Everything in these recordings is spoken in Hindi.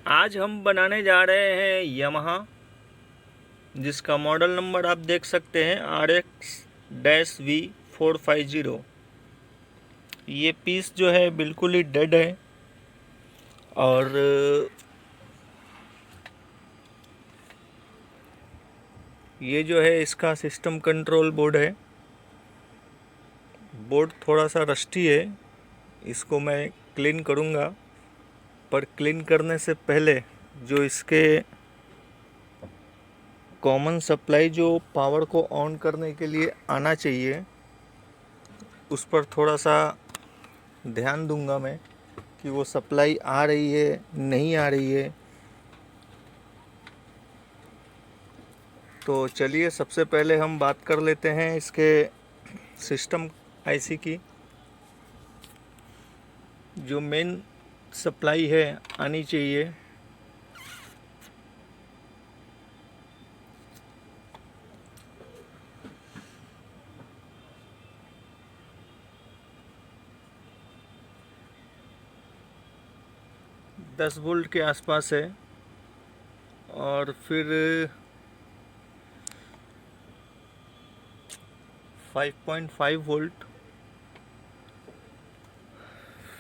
आज हम बनाने जा रहे हैं यामाहा, जिसका मॉडल नंबर आप देख सकते हैं RX-V450। ये पीस जो है बिल्कुल ही डेड है और ये जो है इसका सिस्टम कंट्रोल बोर्ड है। बोर्ड थोड़ा सा रस्टी है, इसको मैं क्लीन करूँगा। पर क्लीन करने से पहले जो इसके कॉमन सप्लाई जो पावर को ऑन करने के लिए आना चाहिए, उस पर थोड़ा सा ध्यान दूंगा मैं कि वो सप्लाई आ रही है नहीं आ रही है। तो चलिए सबसे पहले हम बात कर लेते हैं इसके सिस्टम आईसी की। जो मेन सप्लाई है आनी चाहिए, दस वोल्ट के आसपास है। और फिर 5.5 वोल्ट।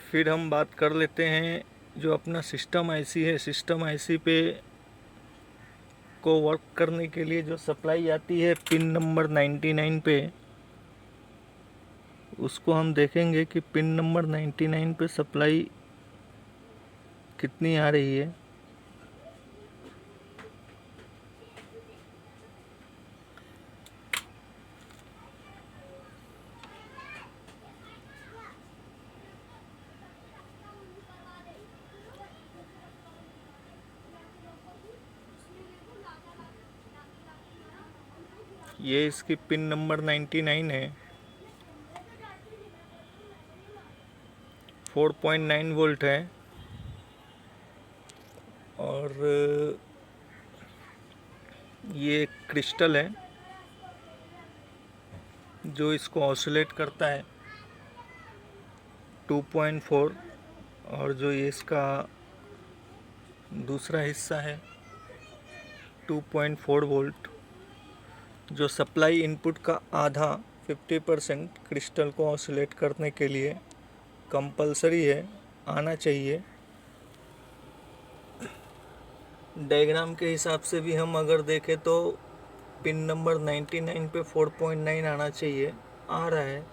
फिर हम बात कर लेते हैं जो अपना सिस्टम आईसी है। सिस्टम आईसी पे को वर्क करने के लिए जो सप्लाई आती है पिन नंबर 99 पे, उसको हम देखेंगे कि पिन नंबर 99 पे सप्लाई कितनी आ रही है। ये इसकी पिन नंबर 99 है। 4.9 वोल्ट है। और ये क्रिस्टल है जो इसको ऑसिलेट करता है 2.4। और जो ये इसका दूसरा हिस्सा है 2.4 वोल्ट। जो सप्लाई इनपुट का आधा 50% क्रिस्टल को ऑसिलेट करने के लिए कंपलसरी है, आना चाहिए। डायग्राम के हिसाब से भी हम अगर देखें तो पिन नंबर 99 पे 4.9 आना चाहिए, आ रहा है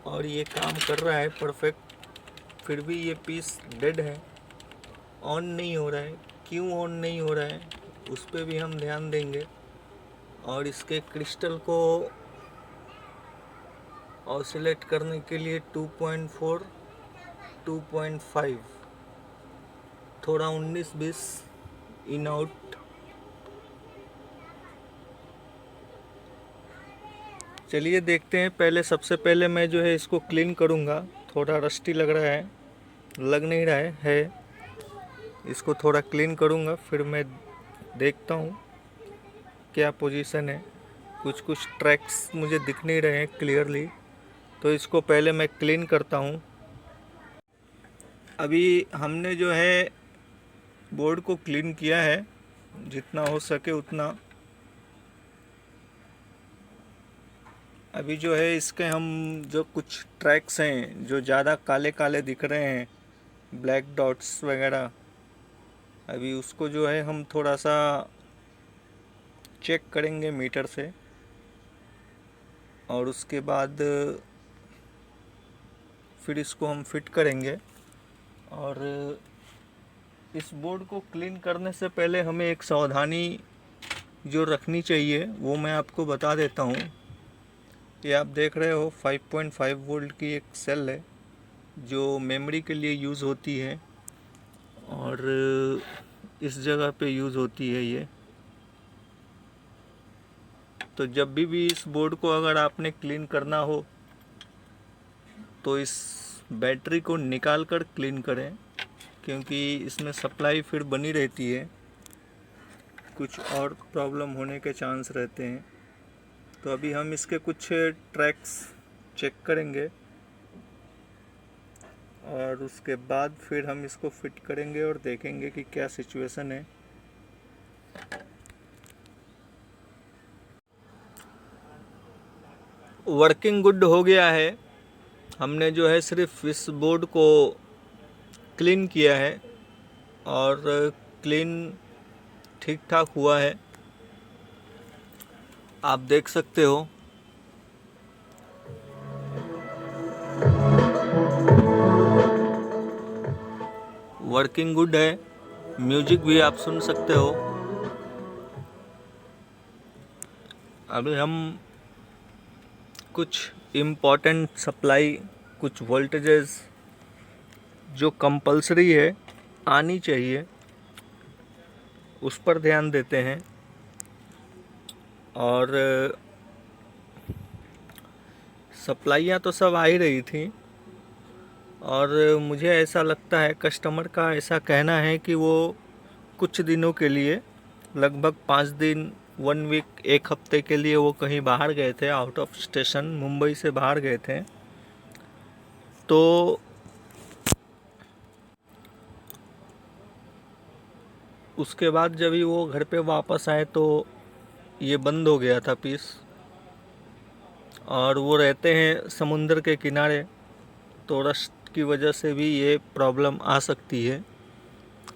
और ये काम कर रहा है परफेक्ट। फिर भी ये पीस डेड है, ऑन नहीं हो रहा है। क्यों ऑन नहीं हो रहा है उस पर भी हम ध्यान देंगे। और इसके क्रिस्टल को ऑसिलेट करने के लिए 2.4 2.5 थोड़ा 19-20 इन आउट। चलिए देखते हैं। पहले सबसे पहले मैं जो है इसको क्लीन करूँगा। थोड़ा रस्टी लग रहा है, लग नहीं रहा है। इसको थोड़ा क्लीन करूँगा, फिर मैं देखता हूँ क्या पोजीशन है। कुछ कुछ ट्रैक्स मुझे दिख नहीं रहे हैं क्लियरली, तो इसको पहले मैं क्लीन करता हूँ। अभी हमने जो है बोर्ड को क्लीन किया है जितना हो सके उतना। अभी जो है इसके हम जो कुछ ट्रैक्स हैं जो ज़्यादा काले काले दिख रहे हैं, ब्लैक डॉट्स वगैरह, अभी उसको जो है हम थोड़ा सा चेक करेंगे मीटर से। और उसके बाद फिर इसको हम फिट करेंगे। और इस बोर्ड को क्लीन करने से पहले हमें एक सावधानी जो रखनी चाहिए वो मैं आपको बता देता हूँ। ये आप देख रहे हो 5.5 वोल्ट की एक सेल है जो मेमोरी के लिए यूज़ होती है और इस जगह पे यूज़ होती है ये। तो जब भी इस बोर्ड को अगर आपने क्लीन करना हो तो इस बैटरी को निकाल कर क्लीन करें, क्योंकि इसमें सप्लाई फिर बनी रहती है, कुछ और प्रॉब्लम होने के चांस रहते हैं। तो अभी हम इसके कुछ ट्रैक्स चेक करेंगे और उसके बाद फिर हम इसको फिट करेंगे और देखेंगे कि क्या सिचुएशन है। वर्किंग गुड हो गया है। हमने जो है सिर्फ इस बोर्ड को क्लीन किया है और क्लीन ठीक ठाक हुआ है, आप देख सकते हो। वर्किंग गुड है, म्यूजिक भी आप सुन सकते हो। अभी हम कुछ इम्पोर्टेंट सप्लाई, कुछ वोल्टेजेस जो कंपलसरी है, आनी चाहिए, उस पर ध्यान देते हैं। और सप्लाइयाँ तो सब आ ही रही थी और मुझे ऐसा लगता है, कस्टमर का ऐसा कहना है कि वो कुछ दिनों के लिए, लगभग 5 दिन, 1 वीक, 1 हफ्ते के लिए वो कहीं बाहर गए थे, आउट ऑफ स्टेशन, मुंबई से बाहर गए थे। तो उसके बाद जब ही वो घर पे वापस आए तो ये बंद हो गया था पीस। और वो रहते हैं समुंदर के किनारे, तो रस्ट की वजह से भी ये प्रॉब्लम आ सकती है।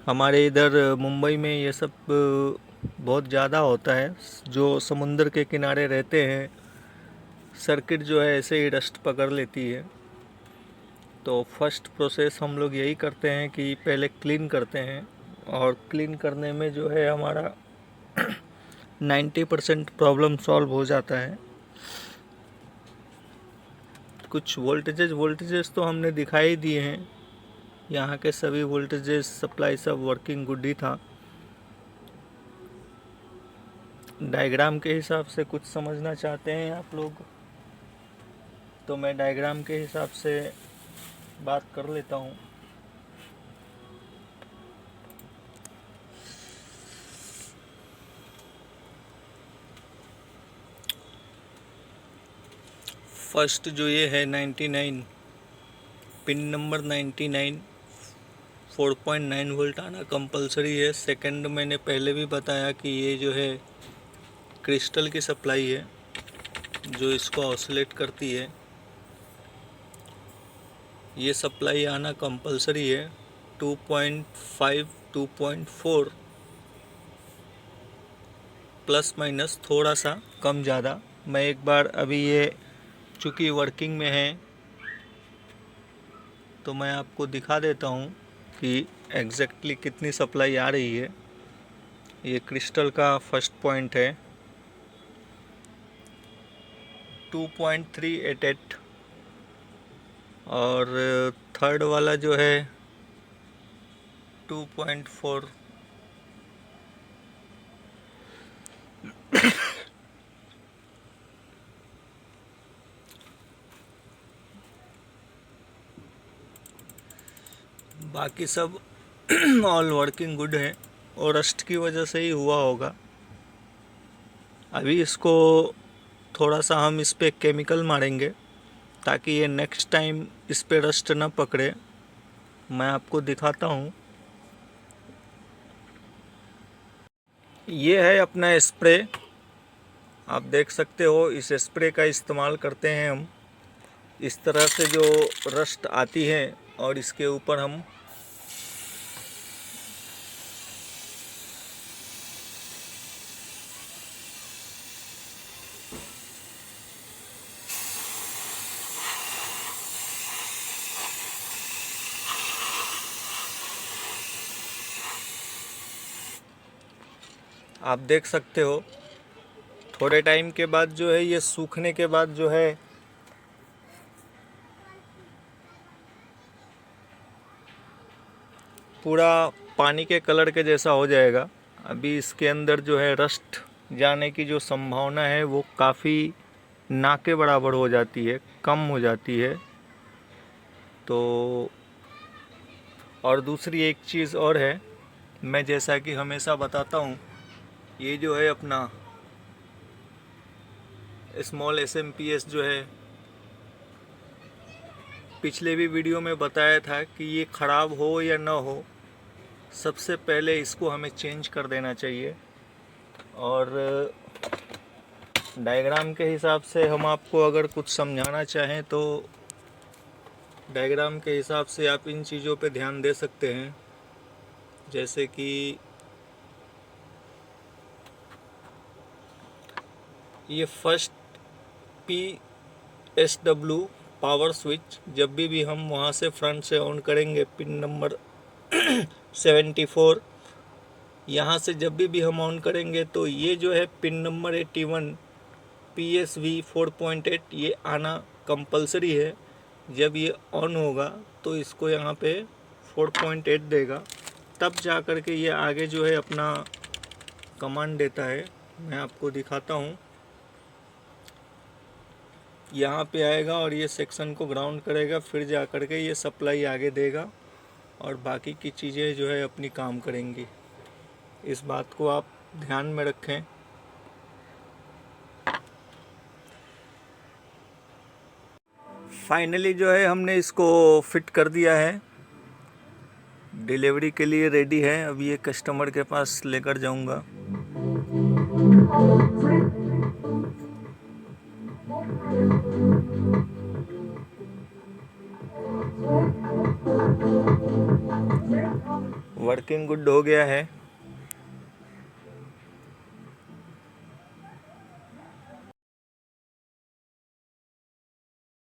हमारे इधर मुंबई में ये सब बहुत ज़्यादा होता है। जो समुंदर के किनारे रहते हैं, सर्किट जो है ऐसे ही रस्ट पकड़ लेती है। तो फर्स्ट प्रोसेस हम लोग यही करते हैं कि पहले क्लीन करते हैं, और क्लीन करने में जो है हमारा 90% प्रॉब्लम सॉल्व हो जाता है। कुछ वोल्टेजेस तो हमने दिखाई दिए हैं। यहाँ के सभी वोल्टेजेस, सप्लाई सब वर्किंग गुड ही था। डायग्राम के हिसाब से कुछ समझना चाहते हैं आप लोग, तो मैं डायग्राम के हिसाब से बात कर लेता हूँ। फर्स्ट जो ये है 99, पिन नंबर 99, 4.9 वोल्ट आना कंपलसरी है। सेकंड, मैंने पहले भी बताया कि ये जो है क्रिस्टल की सप्लाई है जो इसको ऑसिलेट करती है। ये सप्लाई आना कंपलसरी है। 2.5, 2.4 प्लस माइनस थोड़ा सा कम ज़्यादा। मैं एक बार, अभी ये चूँकि वर्किंग में है तो मैं आपको दिखा देता हूँ कि एग्जैक्टली कितनी सप्लाई आ रही है। ये क्रिस्टल का फर्स्ट पॉइंट है 2.388, और थर्ड वाला जो है 2.4। बाकी सब ऑल वर्किंग गुड है, और रस्ट की वजह से ही हुआ होगा। अभी इसको थोड़ा सा हम इस पे केमिकल मारेंगे ताकि ये नेक्स्ट टाइम इस पे रस्ट ना पकड़े। मैं आपको दिखाता हूँ। ये है अपना स्प्रे, आप देख सकते हो। इस स्प्रे का इस्तेमाल करते हैं हम। इस तरह से जो रस्ट आती है और इसके ऊपर हम आप देख सकते हो, थोड़े टाइम के बाद जो है, ये सूखने के बाद जो है पूरा पानी के कलर के जैसा हो जाएगा। अभी इसके अंदर जो है रस्ट जाने की जो संभावना है वो काफ़ी ना के बराबर हो जाती है, कम हो जाती है। तो और दूसरी एक चीज़ और है, मैं जैसा कि हमेशा बताता हूँ, ये जो है अपना स्मॉल SMPS जो है, पिछले भी वीडियो में बताया था कि ये ख़राब हो या ना हो, सबसे पहले इसको हमें चेंज कर देना चाहिए। और डायग्राम के हिसाब से हम आपको अगर कुछ समझाना चाहें तो डायग्राम के हिसाब से आप इन चीज़ों पे ध्यान दे सकते हैं। जैसे कि ये फर्स्ट PSW पावर स्विच जब भी हम वहाँ से फ्रंट से ऑन करेंगे, पिन नंबर 74, यहाँ से जब भी हम ऑन करेंगे तो ये जो है पिन नंबर 81 PSV 4.8 ये आना कंपलसरी है। जब ये ऑन होगा तो इसको यहाँ पे 4.8 देगा, तब जा कर के ये आगे जो है अपना कमांड देता है। मैं आपको दिखाता हूँ। यहाँ पे आएगा और ये सेक्शन को ग्राउंड करेगा, फिर जा कर के ये सप्लाई आगे देगा और बाकी की चीज़ें जो है अपनी काम करेंगी। इस बात को आप ध्यान में रखें। फाइनली जो है हमने इसको फिट कर दिया है, डिलीवरी के लिए रेडी है। अभी ये कस्टमर के पास लेकर जाऊंगा। वर्किंग गुड हो गया है।